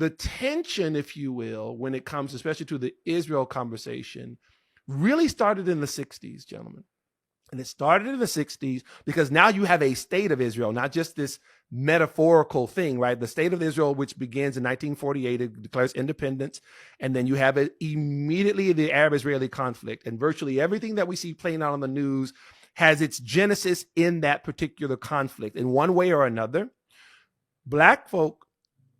the tension, if you will, when it comes especially to the Israel conversation, really started in the 60s, gentlemen. And it started in the 60s because now you have a state of Israel, not just this metaphorical thing, right? The state of Israel, which begins in 1948, it declares independence. And then you have it immediately the Arab-Israeli conflict. And virtually everything that we see playing out on the news has its genesis in that particular conflict. In one way or another, Black folk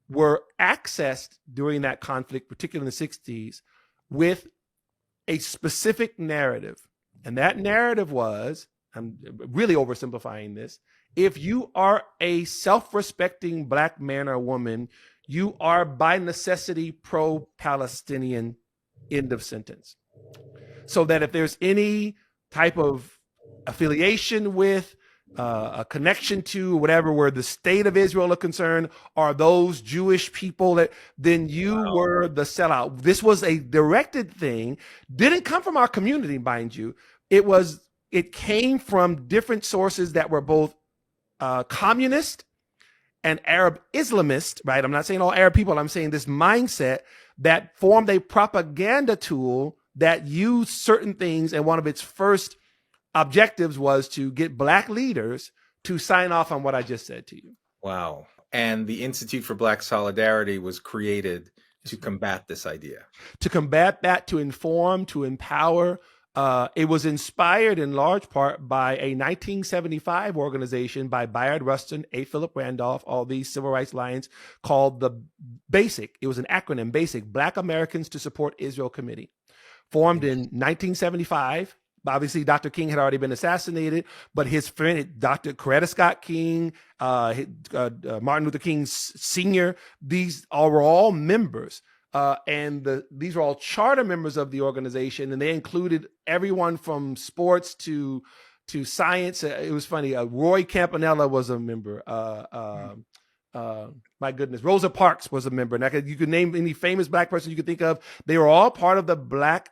were accessed during that conflict, particularly in the 60s, with a specific narrative. And that narrative was, I'm really oversimplifying this, if you are a self-respecting Black man or woman, you are by necessity pro-Palestinian, end of sentence. So that if there's any type of affiliation with, a connection to whatever, where the state of Israel are concerned, are those Jewish people, that then you were the sellout. This was a directed thing, didn't come from our community, mind you. It came from different sources that were both communist and Arab Islamist, right? I'm not saying all Arab people, I'm saying this mindset that formed a propaganda tool that used certain things, and one of its first objectives was to get Black leaders to sign off on what I just said to you. Wow. And the Institute for Black Solidarity was created to combat this idea. To combat that, to inform, to empower. It was inspired in large part by a 1975 organization by Bayard Rustin, A. Philip Randolph, all these civil rights lions, called the BASIC. It was an acronym, BASIC, Black Americans to Support Israel Committee, formed in 1975. Obviously, Dr. King had already been assassinated, but his friend, Dr. Coretta Scott King, Martin Luther King Sr., these were all members. These were all charter members of the organization, and they included everyone from sports to science. It was funny. Roy Campanella was a member. My goodness, Rosa Parks was a member. And you could name any famous Black person you could think of. They were all part of the Black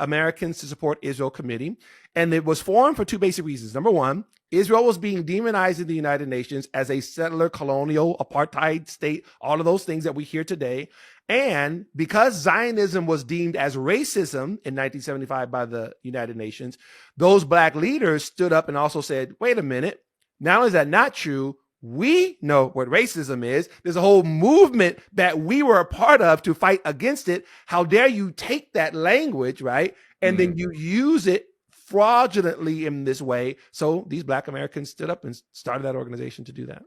Americans to Support Israel Committee. And it was formed for two basic reasons. Number one, Israel was being demonized in the United Nations as a settler, colonial, apartheid state, all of those things that we hear today. And because Zionism was deemed as racism in 1975 by the United Nations, those Black leaders stood up and also said, wait a minute, not only is that not true, we know what racism is. There's a whole movement that we were a part of to fight against it. How dare you take that language, right? And then you use it fraudulently in this way. So these Black Americans stood up and started that organization to do that.